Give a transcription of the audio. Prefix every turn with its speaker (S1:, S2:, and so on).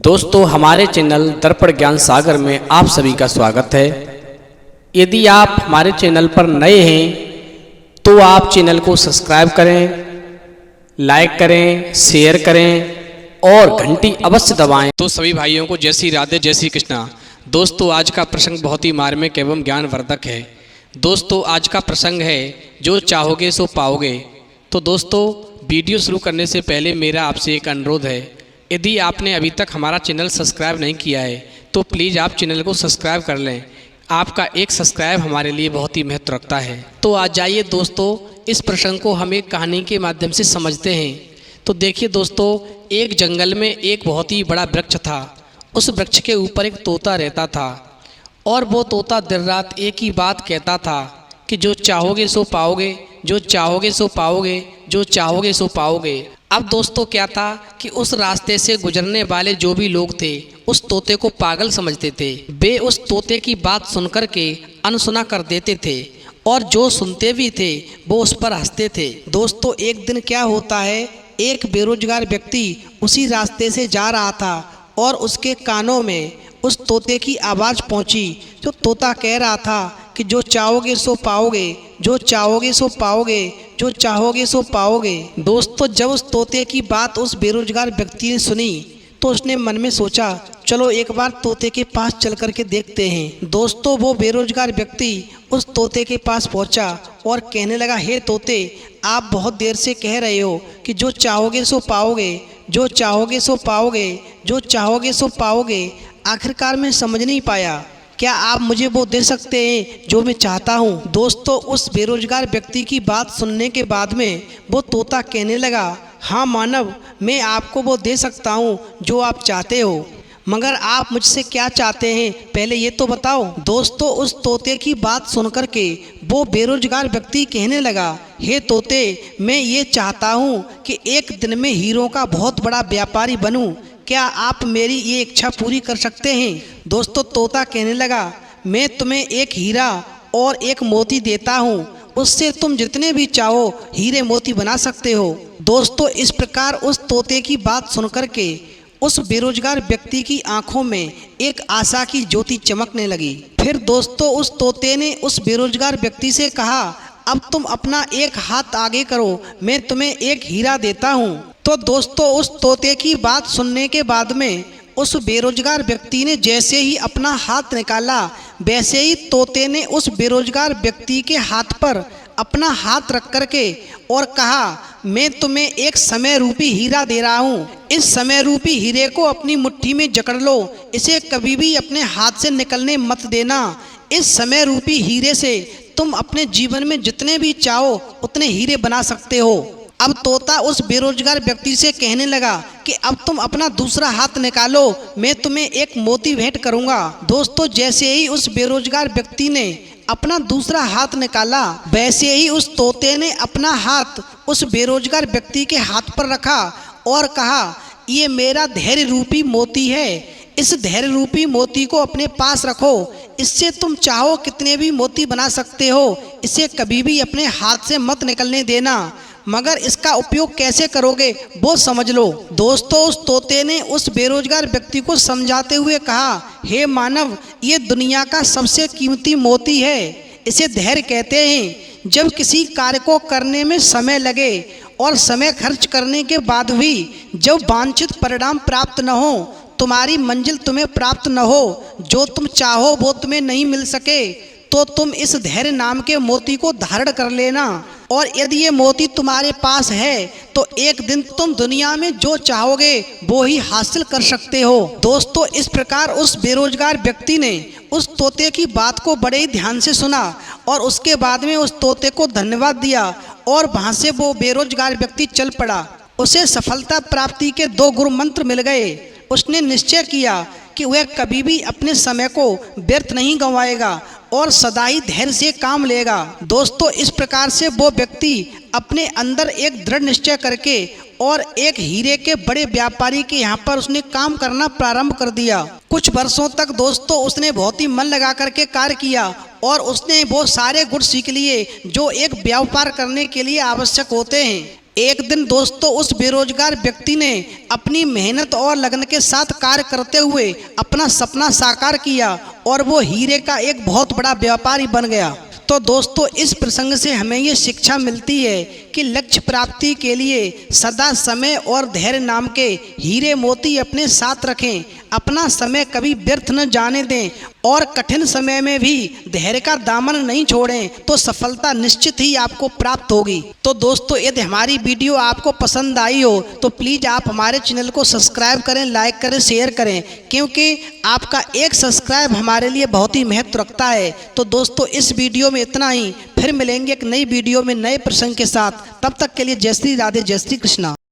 S1: दोस्तों हमारे चैनल दर्पण ज्ञान सागर में आप सभी का स्वागत है। यदि आप हमारे चैनल पर नए हैं तो आप चैनल को सब्सक्राइब करें, लाइक करें, शेयर करें और घंटी अवश्य दबाएं। तो सभी भाइयों को जय श्री राधे, जय श्री कृष्णा। दोस्तों आज का प्रसंग बहुत ही मार्मिक एवं ज्ञानवर्धक है। दोस्तों आज का प्रसंग है जो चाहोगे सो पाओगे। तो दोस्तों वीडियो शुरू करने से पहले मेरा आपसे एक अनुरोध है, यदि आपने अभी तक हमारा चैनल सब्सक्राइब नहीं किया है तो प्लीज़ आप चैनल को सब्सक्राइब कर लें। आपका एक सब्सक्राइब हमारे लिए बहुत ही महत्व रखता है। तो आज जाइए दोस्तों इस प्रसंग को हम एक कहानी के माध्यम से समझते हैं। तो देखिए दोस्तों, एक जंगल में एक बहुत ही बड़ा वृक्ष था। उस वृक्ष के ऊपर एक तोता रहता था और वो तोता दिन रात एक ही बात कहता था कि जो चाहोगे सो पाओगे, जो चाहोगे सो पाओगे, जो चाहोगे सो पाओगे। अब दोस्तों क्या था कि उस रास्ते से गुजरने वाले जो भी लोग थे उस तोते को पागल समझते थे। वे उस तोते की बात सुनकर के अनसुना कर देते थे और जो सुनते भी थे वो उस पर हंसते थे। दोस्तों एक दिन क्या होता है, एक बेरोजगार व्यक्ति उसी रास्ते से जा रहा था और उसके कानों में उस तोते की आवाज़ पहुंची। जो तोता कह रहा था कि जो चाहोगे सो पाओगे, जो चाहोगे सो पाओगे, जो चाहोगे सो पाओगे। दोस्तों जब उस तोते की बात उस बेरोजगार व्यक्ति ने सुनी तो उसने मन में सोचा चलो एक बार तोते के पास चल कर के देखते हैं। दोस्तों वो बेरोजगार व्यक्ति उस तोते के पास पहुंचा और कहने लगा, हे तोते, आप बहुत देर से कह रहे हो कि जो चाहोगे सो पाओगे, जो चाहोगे सो पाओगे, जो चाहोगे सो पाओगे। आखिरकार मैं समझ नहीं पाया, क्या आप मुझे वो दे सकते हैं जो मैं चाहता हूँ। दोस्तों उस बेरोजगार व्यक्ति की बात सुनने के बाद में वो तोता कहने लगा, हाँ मानव, मैं आपको वो दे सकता हूँ जो आप चाहते हो, मगर आप मुझसे क्या चाहते हैं पहले ये तो बताओ। दोस्तों उस तोते की बात सुनकर के वो बेरोजगार व्यक्ति कहने लगा, हे तोते, मैं ये चाहता हूँ कि एक दिन में हीरों का बहुत बड़ा व्यापारी बनूँ। क्या आप मेरी ये इच्छा पूरी कर सकते हैं। दोस्तों तोता कहने लगा, मैं तुम्हें एक हीरा और एक मोती देता हूँ, उससे तुम जितने भी चाहो हीरे मोती बना सकते हो। दोस्तों इस प्रकार उस तोते की बात सुनकर के उस बेरोजगार व्यक्ति की आंखों में एक आशा की ज्योति चमकने लगी। फिर दोस्तों उस तोते ने उस बेरोजगार व्यक्ति से कहा, अब तुम अपना एक हाथ आगे करो, मैं तुम्हें एक हीरा देता हूँ। तो दोस्तों उस तोते की बात सुनने के बाद में उस बेरोजगार व्यक्ति ने जैसे ही अपना हाथ निकाला वैसे ही तोते ने उस बेरोजगार व्यक्ति के हाथ पर अपना हाथ रख कर के और कहा, मैं तुम्हें एक समय रूपी हीरा दे रहा हूँ। इस समय रूपी हीरे को अपनी मुट्ठी में जकड़ लो, इसे कभी भी अपने हाथ से निकलने मत देना। इस समय रूपी हीरे से तुम अपने जीवन में जितने भी चाहो उतने हीरे बना सकते हो। अब तोता उस बेरोजगार व्यक्ति से कहने लगा कि अब तुम अपना दूसरा हाथ निकालो, मैं तुम्हें एक मोती भेंट करूंगा। दोस्तों जैसे ही उस बेरोजगार व्यक्ति ने अपना दूसरा हाथ निकाला वैसे ही उस तोते ने अपना हाथ उस बेरोजगार व्यक्ति के हाथ पर रखा और कहा, ये मेरा धैर्य रूपी मोती है, इस धैर्य रूपी मोती को अपने पास रखो, इससे तुम चाहो कितने भी मोती बना सकते हो, इसे कभी भी अपने हाथ से मत निकलने देना, मगर इसका उपयोग कैसे करोगे वो समझ लो। दोस्तों उस तोते ने उस बेरोजगार व्यक्ति को समझाते हुए कहा, हे मानव, ये दुनिया का सबसे कीमती मोती है, इसे धैर्य कहते हैं। जब किसी कार्य को करने में समय लगे और समय खर्च करने के बाद भी जब वांछित परिणाम प्राप्त न हो, तुम्हारी मंजिल तुम्हें प्राप्त न हो, जो तुम चाहो वो तुम्हें नहीं मिल सके, तो तुम इस धैर्य नाम के मोती को धारण कर लेना और यदि ये मोती तुम्हारे पास है तो एक दिन तुम दुनिया में जो चाहोगे वो ही हासिल कर सकते हो। दोस्तों इस प्रकार उस बेरोजगार व्यक्ति ने उस तोते की बात को बड़े ही ध्यान से सुना और उसके बाद में उस तोते को धन्यवाद दिया और वहाँ से वो बेरोजगार व्यक्ति चल पड़ा। उसे सफलता प्राप्ति के 2 गुरु मंत्र मिल गए। उसने निश्चय किया कि वह कभी भी अपने समय को व्यर्थ नहीं गंवाएगा और सदा ही धैर्य से काम लेगा। दोस्तों इस प्रकार से वो व्यक्ति अपने अंदर एक दृढ़ निश्चय करके और एक हीरे के बड़े व्यापारी के यहाँ पर उसने काम करना प्रारंभ कर दिया। कुछ वर्षों तक दोस्तों उसने बहुत ही मन लगा करके कार्य किया और उसने वो सारे गुण सीख लिए जो एक व्यापार करने के लिए आवश्यक होते हैं।
S2: एक दिन दोस्तों उस बेरोजगार व्यक्ति ने अपनी मेहनत और लगन के साथ कार्य करते हुए अपना सपना साकार किया और वो हीरे का एक बहुत बड़ा व्यापारी बन गया। तो दोस्तों इस प्रसंग से हमें ये शिक्षा मिलती है कि लक्ष्य प्राप्ति के लिए सदा समय और धैर्य नाम के हीरे मोती अपने साथ रखें, अपना समय कभी व्यर्थ न जाने दें और कठिन समय में भी धैर्य का दामन नहीं छोड़ें, तो सफलता निश्चित ही आपको प्राप्त होगी। तो दोस्तों यदि हमारी वीडियो आपको पसंद आई हो तो प्लीज़ आप हमारे चैनल को सब्सक्राइब करें, लाइक करें, शेयर करें, क्योंकि आपका एक सब्सक्राइब हमारे लिए बहुत ही महत्व रखता है। तो दोस्तों इस वीडियो में इतना ही, फिर मिलेंगे एक नई वीडियो में नए प्रसंग के साथ। तब तक के लिए जय श्री राधे, जय श्री कृष्णा।